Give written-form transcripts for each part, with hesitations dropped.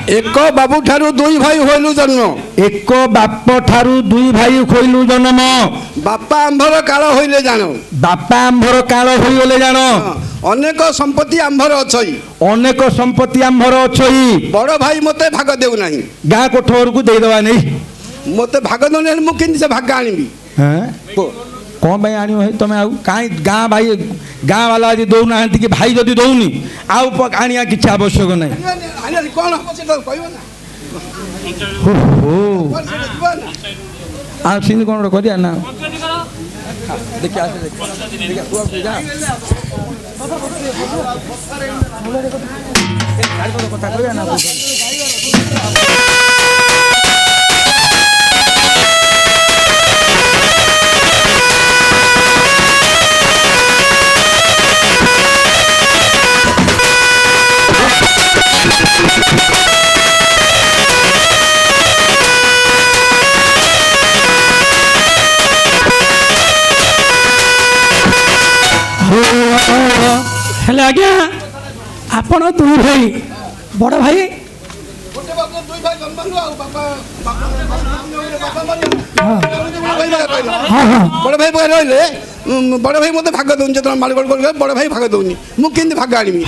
एक बाबू ठारू दुई भाई होइलु जन्म एक बाप ठारू दुई भाई होइलु जन्म बापा आंभर काल होइले जानो बापा आंभर काल होइले जानो अनेक संपत्ति आंभर अछि अनेक संपत्ति आंभर अछि बड़ भाई मते भाग देउ नाही गाँ कोठर को दे दवा नहीं मते भाग दने मु किन से भाग आनिबी हैं कौन भाई आनी है तुम कहीं गाँ भाई गाँ वाला आज दौना कि भाई जदि दौनी आउ आनिया किसी आवश्यक नहीं कौन सिंह कौन कर ना हेले आज्ञा आपण दुई भाई बड़ भाई बड़ भाई रही बड़ भाई मत भाग दौन जो मालगढ़ बड़ भाई भाग दौनी मुझे भाग आनी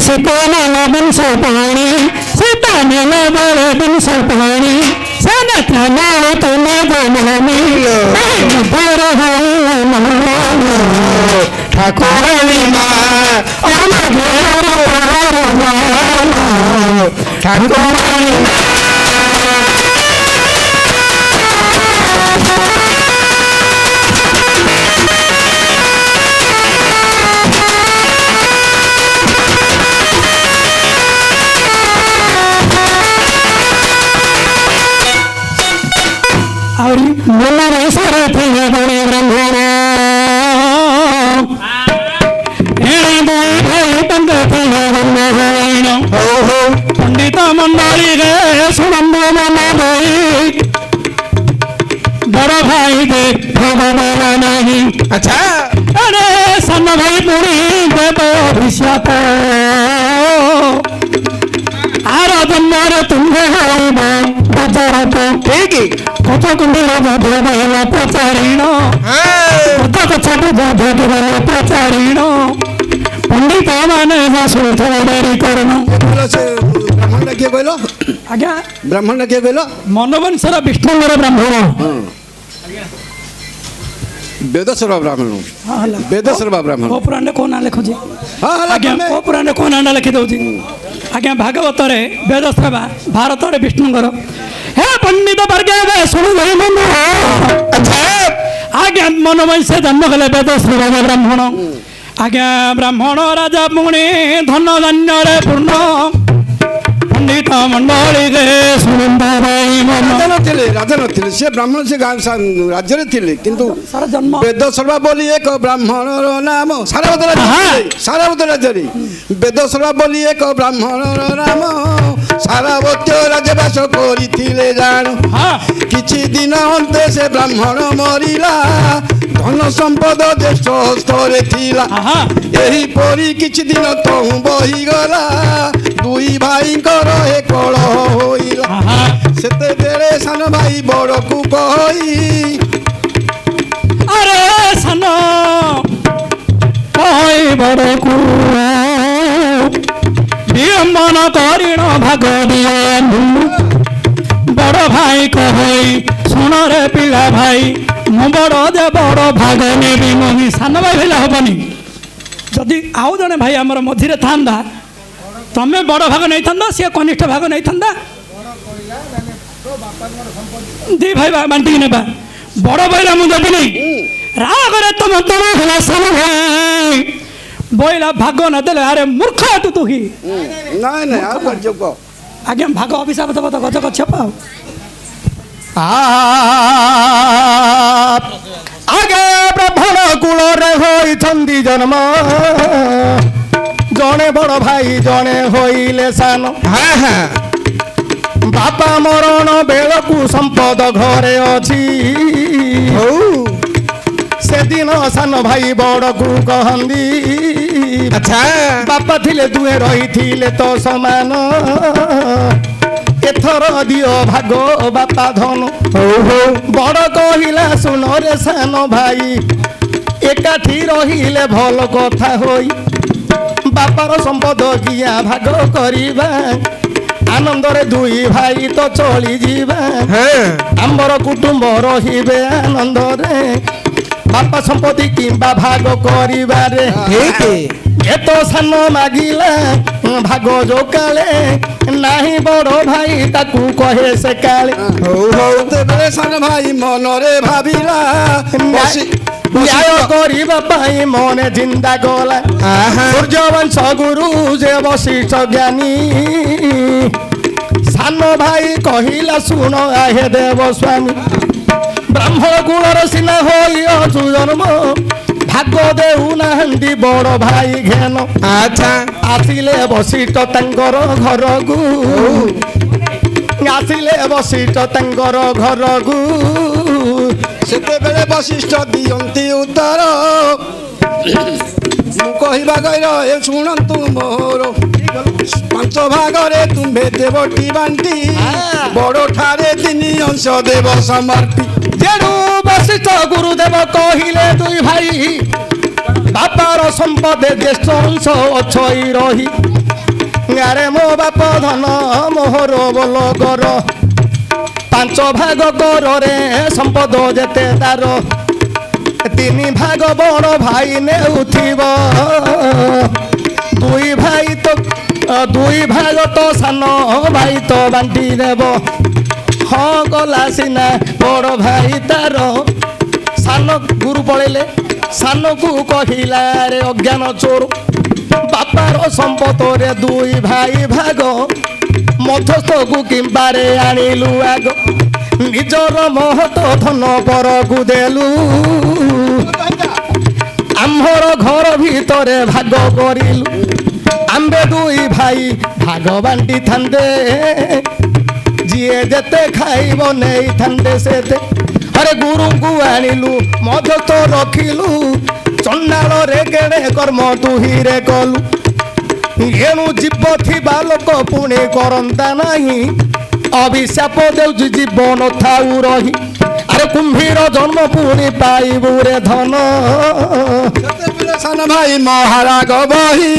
से कोना बन सो पानी सीता ने बड़े बन सो पानी सनत ना तो ना बनानी बड़ ठाकुरानी माँ ठाकुरानी और मुला सारे थे बड़े ब्राह्मण पंडित मंडली रे सुनंद बड़ भाई दे नहीं अच्छा अरे सन भाई पुरी देव भविष्यत आर जन्मर तुम्हें ठीक कथ कुंडी प्रचारीण कथ प्रचारीण पंडित मैंने शुणी करण ब्राह्मण किए कहल आज्ञा ब्राह्मण किए कहल मनवंशर विष्णुर ब्राह्मण वेदस्वर ब्राह्मण वेदस्वर ब्राह्मण को पुराण को ना लिखुची आज्ञा को पुराण को ना लिखि दउची आज्ञा भागवत रे वेदस्वर भारत रे विष्णुर हे पंडित वर्गे शुणु मन आज्ञा मनवंश जन्म कले वेदस्वर ब्राह्मण आज्ञा ब्राह्मण राजा पुणी धन धान्य पूर्ण पंडित मंडली राजा नी सी ब्राह्मण से राज्य थे किंतु वेद सर्वा बोली एक ब्राह्मण नाम सारावत राज्य वेद सर्वा बोली एक ब्राह्मण नाम सारावत्य राजवास करथिले जान किछि दिन अंते से ब्राह्मण मरिला धन संपद देश स्तरे थिला एही परी किछि दिन तहु बही गला दुई भाई हे कलह होइला सेते बेले सान भाई बड़ को कही अरे सान कही बड़ को विडम्बन करिण भाग बड़ भाई कही सुन रे पिला भाई मु बड़ दे बड़ भाग नेबी मही सान भाई भेला हबनी जदि आउ जने भाई आमर मझिरे थांदा तमें बड़ भाग नहीं था सी कनिष्ठ भाग नहीं था दी भाई बांटी ने बड़ भाई मुझे नहीं राग रे तुम सान भाई বইলা ভাগ না দেলে আরে মূর্খ তু তুহি ନାଇଁ ନାଇଁ ଆଉ କଣ ଯୋଗ ଆଜ୍ଞା ଭାଗ ଅଭିଶାପ ଦେବ ତ ଗଜ ଗଛ ପାଉ ଆଗେ ବ୍ରାହ୍ମଣ କୂଳରେ ହୋଇଛନ୍ତି ଜନ୍ମ ଜଣେ ବଡ଼ ଭାଇ ଜଣେ ହୋଇଲେ ସାନ ବାପା ମରଣ ବେଳକୁ ସମ୍ପଦ ଘରେ ଅଛି ସେଦିନ ସାନ ଭାଇ ବଡ଼କୁ କହନ୍ତି ଆଚ୍ଛା ବାପା ଥିଲେ ଦୁହେଁ ରହିଥିଲେ ତ ସମାନ ଏଥର ଦିଅ ଭାଗ ବାପା ଧନ ବଡ଼ କହିଲା ଶୁଣ ରେ ସାନ ଭାଇ ଏକାଠି ରହିଲେ ଭଲ କଥା ହୋଇ ବାପାର ସମ୍ପଦ କିଆ ଭାଗ କରିବା ଆନନ୍ଦରେ ଦୁଇ ଭାଇ ତ ଚଳିଯିବା ଆମର କୁଟୁମ୍ବ ରହିବେ ଆନନ୍ଦରେ ବାପା ସମ୍ପତ୍ତି କିମ୍ବା ଭାଗ କରିବାରେ ଏତ ସାନ ମାଗିଲା ଭାଗ ଯୋକାଳେ ନାହିଁ ବଡ଼ ଭାଇ ତାକୁ କହେ ସେ କାଳେ ତେବେ ସାନ ଭାଇ ମନରେ ଭାବିଲା ନ୍ୟାୟ କରିବା ପାଇଁ ମନେ ଚିନ୍ତା କଲା ସୂର୍ଯ୍ୟବଂଶ ଗୁରୁ ଯେ ବଶିଷ୍ଠ ଜ୍ଞାନୀ ସାନ ଭାଇ କହିଲା ଶୁଣ ଆହେ ଦେବ ସ୍ୱାମୀ ବ୍ରାହ୍ମଣ କୁଳର ସିନା ହୋଇ ଅଛୁ ଜନ୍ମ ଭାଗ ଦେଉନାହାନ୍ତି ବଡ଼ ଭାଇ ଘେନ ଆଚ୍ଛା ଆସିଲେ ବଶିଷ୍ଠ ତାଙ୍କର ଘରକୁ ଆସିଲେ ବଶିଷ୍ଠ ତାଙ୍କର ଘରକୁ ସେତେବେଳେ ବଶିଷ୍ଠ ଦିଅନ୍ତି ଉତ୍ତର ମୁଁ କହିବା ଗଇର ଏ ଶୁଣନ୍ତୁ ମୋର 5 ଭାଗରେ ତୁମ୍ଭେ ଦେବଟି ବାଣ୍ଟି ବଡ଼ ଠାରେ 3 ଅଂଶ ଦେବ ସମର୍ପି ତେଣୁ ବଶିଷ୍ଠ ଗୁରୁଦେବ କହିଲେ ଦୁଇ ଭାଇ ବାପାର ସମ୍ପଦ ଜ୍ୟେଷ୍ଠ ଅଂଶ ଅଛଇ ରହି ଗାରେ ମୋ ବାପ ଧନ ମୋହର ବୋଲ କର 5 ଭାଗ କରରେ ସମ୍ପଦ ଯେତେ ତାର 3 ଭାଗ ବଡ଼ ଭାଇ ନେଉଥିବ 2 ଭାଗ ତ ସାନ ଭାଇ ତ ବାଣ୍ଟି ଦେବ ହଁ ଗଲା ସିନା ବଡ଼ ଭାଇ ତାର ସାନ ଗୁରୁ ପଳେଇଲେ ସାନକୁ କହିଲା ରେ ଅଜ୍ଞାନ ଚୋର ବାପାର ସମ୍ପଦରେ 2 ଭାଇ ଭାଗ ମଧ୍ୟସ୍ଥକୁ କିମ୍ବାରେ ଆଣିଲୁ ଆଗ ନିଜର ମହତ ଧନ ପରକୁ ଦେଲୁ ଆମର ଘର ଭିତରେ ଭାଗ କରିଲୁ ଆମ୍ଭେ 2 ଭାଇ ଭାଗ ବାଣ୍ଟିଥାନ୍ତେ ଯିଏ ଯେତେ ଖାଇବ ନେଇଥାନ୍ତେ ସେତେ ଆରେ ଗୁରୁଙ୍କୁ ଆଣିଲୁ ମଧ୍ୟସ୍ଥ ରଖିଲୁ ଚଣ୍ଡାଳରେ କେଡ଼େ କର୍ମ ତୁହିରେ କଲୁ ଏଣୁ ଜୀବ ଥିବା ଲୋକ ପୁଣି କରନ୍ତା ନାହିଁ ଅଭିଶାପ ଦେଉଛି ଜୀବନ ଥାଉ ରହି ଆରେ କୁମ୍ଭୀର ଜନ୍ମ ପୁଣି ପାଇବୁ ରେ ଧନ ସାନ ଭାଇ ମହାରାଗ ବହି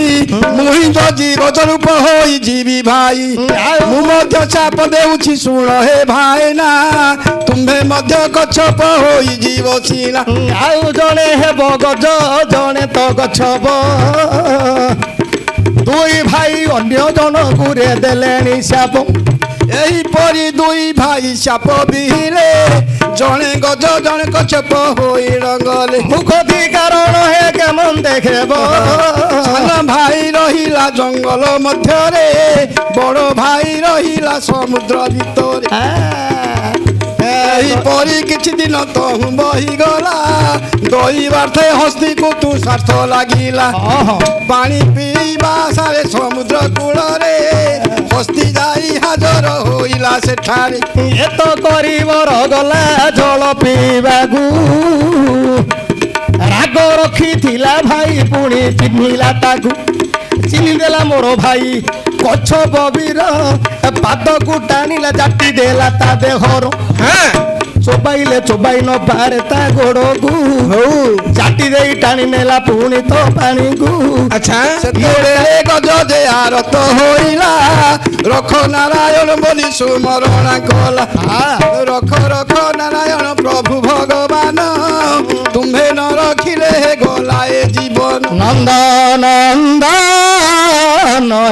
ମୁହିଁ ଜୀବ ସ୍ୱରୂପ ହୋଇ ଯିବି ଭାଇ ମୁଁ ମଧ୍ୟ ଚାପ ଦେଉଛି ଶୁଣ ହେ ଭାଇନା ତୁମ୍ଭେ ମଧ୍ୟ ଗଛପ ହୋଇ ଯିବ ସିନା ଆଉ ଜଣେ ହେବ ଗଜ ଜଣେ ତ ଗଛବ 2 ଭାଇ ଅନ୍ୟ ଜଣକୁ ରେ ଦେଲେଣି శాପ ଏହିପରି 2 ଭାଇ ସାପ ବିହିଲେ ଜଣେ ଗଜ ଜଣେ କଛପ ହୋଇ ରଙ୍ଗଲେ ମୁଖତି କାରଣ ହେ କେମନ ଦେଖେବ ସାନ ଭାଇ ରହିଲା ଜଙ୍ଗଲ ମଧ୍ୟରେ ବଡ଼ ଭାଇ ରହିଲା ସମୁଦ୍ର ଭିତରେ ଏହିପରି କିଛି ଦିନ ତହୁଁ ବହିଗଲା ଦଇବାର୍ଥେ ହସ୍ତିକୁ ତୁ ସ୍ୱାର୍ଥ ଲାଗିଲା ପାଣି ପିଇବା ସାରେ ସମୁଦ୍ର କୂଳରେ ହସ୍ତି ଯାଇ ହାଜର ହୋଇଲା ସେଠାରେ ଏତ କରିବର ଗଲା ଜଳ ପିଇବାକୁ ରାଗ ରଖିଥିଲା ଭାଇ ପୁଣି ଚିହ୍ନିଲା ତାକୁ ଚିହ୍ନିଦେଲା ମୋର ଭାଇ କଛ ବବିର ପାଦକୁ ଟାଣିଲା ଜାଟି ଦେଲା ତା ଦେହର ଚୋବାଇଲେ ଚୋବାଇ ନ ପାରେ ତା ଗୋଡ଼କୁ ଜାଟି ଦେଇ ଟାଣି ନେଲା ପୁଣି ତ ପାଣିକୁ ସେତେବେଳେ ଗଜ ଯେ ଆରତ ହୋଇଲା ରଖ ନାରାୟଣ ବୋଲି ସୁମରଣା କଲା ରଖ ରଖ ନାରାୟଣ ପ୍ରଭୁ ଭଗବାନ ତୁମ୍ଭେ ନ ରଖିଲେ ଗଲା ଏ ଜୀବନ ନନ୍ଦନନ୍ଦନ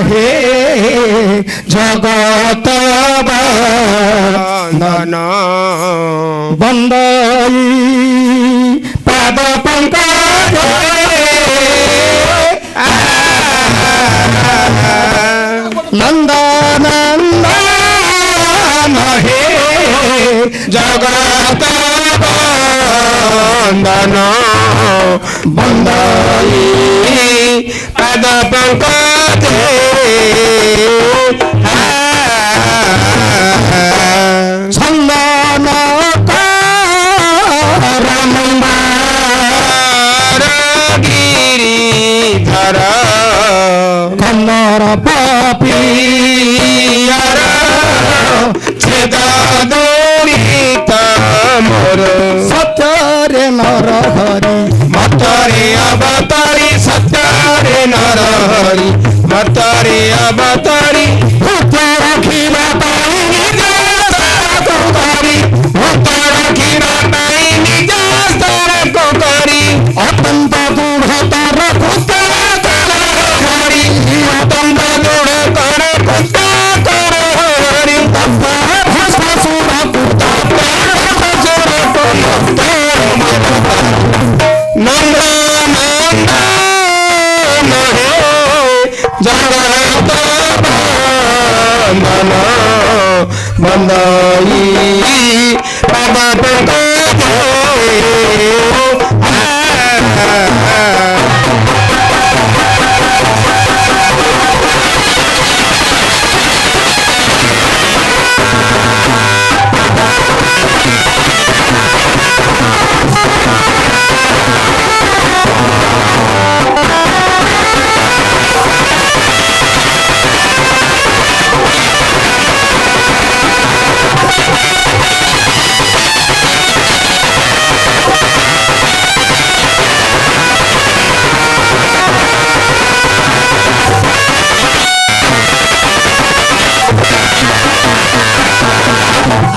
হে জগত বন্দন বন্দই পাদ পঙ্কজ हे जगत बंदन बंदाई पद पंकज चंदन गिरिधर कन्नर पापियार छेद दूरित मोर सत्य नर हरि मतरे अवतारी सत्य नर हरि मतरे अवतारी रखिबा अत्यंत दृढ़तर हरि अत्यंत दृढ़तर हरि नंद जगत बंदन बंदाई पद पंकज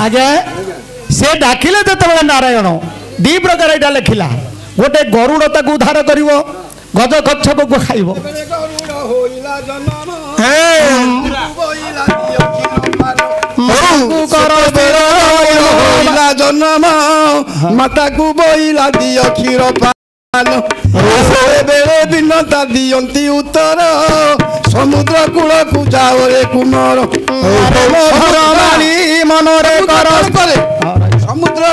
आगे से डाकिले जो नारायण दी प्रकार यहाँ लिखला गोटे गरुड़ ताक उद्धार कर गज कच्छप को खाइब जन्म माता को बोइला दियो क्षीर पान बेले बिनता दियंती उत्तर समुद्र कूल को जाओ रे कुमार मनरे कर समुद्र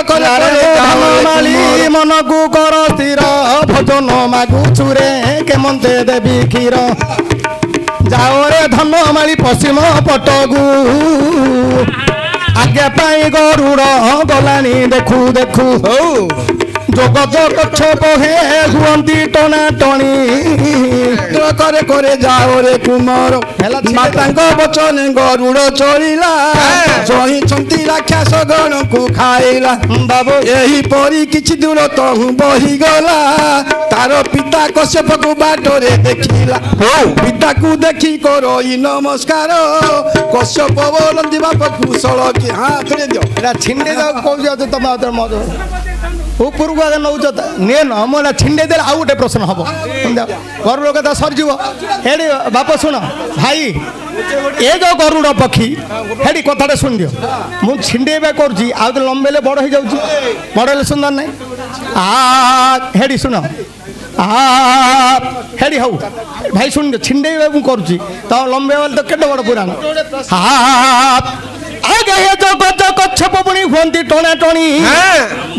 माली मन को कर स्थिर भजन मागु चुरे केमते देवी क्षीर जाओ रे धन माली पश्चिम पटकू आगे पाई गरुड़ गलानी देखू देखू जगत कच्छप हे हुअंती टना टणी करे करे जाओ रे कुमार माता बचन गरुड़ चलिला जही छंती राक्षस गण को खाइला बाबू यही परी किछि दूर तहु बही गला तार पिता कश्यप को बाटरे देखिला पिता को देखी करई नमस्कार कश्यप बोलंती बाप कुशल की हाथ रे दियो एरा छिंडे जाओ कहू जाओ तुम आदर मज ऊपर को अगर नौ ने न मोला छिंडे दे आउ गोटे प्रश्न हम गरुड़ कथा सरजीव हेडी बाप शुण भाई ए जो गरुड़ पक्षी हेडी कथा शुण दियो मु छिंडेबा करुची आउ तो लंबेले बड़ हो जाउची बड़ले सुंदर नहीं आ हेडी शुण आ हेडी हौ भाई शुण छिंडेबा मु करुची तो लंबे वाले तो केडे बड़ पुराण आ आगे ये जो गज कच्छप पुणी हुंती टोना टोनी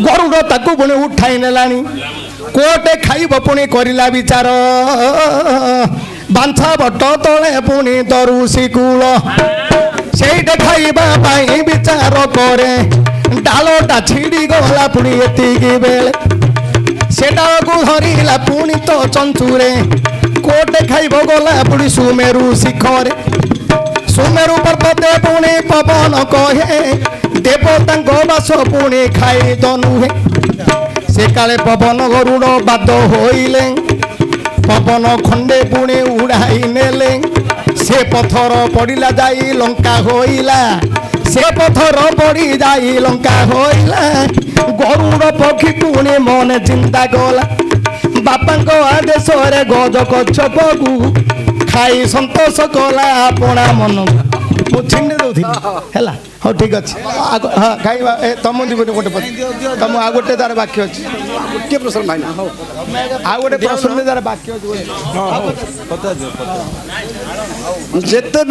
गरुड़ ताकू पुणी उठाई नेलानी कोटे खाइब पुणी करिला विचार बांछा बट तले पुणी तरुसी कूल सेइटे खाइबा पाई विचार करे डालटा छिड़ी गला पुणी एतिकी बेले सेटा को धरिला पुणी तो चंचुरे कोटे खाइब गला पुणी सुमेरु शिखरे सुमेरु पर्वते पुणे पवन कहे देवता बास पुणे खाई तनुहे से काले पवन गरुड़ बाद होइले पवन खंडे पुणे उड़ाई नेले से पथर पड़िला जाई लंका होइला से पथर पड़ी जाई लंका होइला गरुड़ पक्षी पुणे मन चिंता गला बापांक आदेश रे गज कच्छप को खाई संतोष कला अपना मन मु छिंडे दउथि हैला हो ठीक अछि हां खाइबा ए तम दिबे गोटे तम आ गोटे तार वाक्य अछि के प्रश्न भाई हो आ गोटे प्रश्न तार वाक्य अछि हां जेते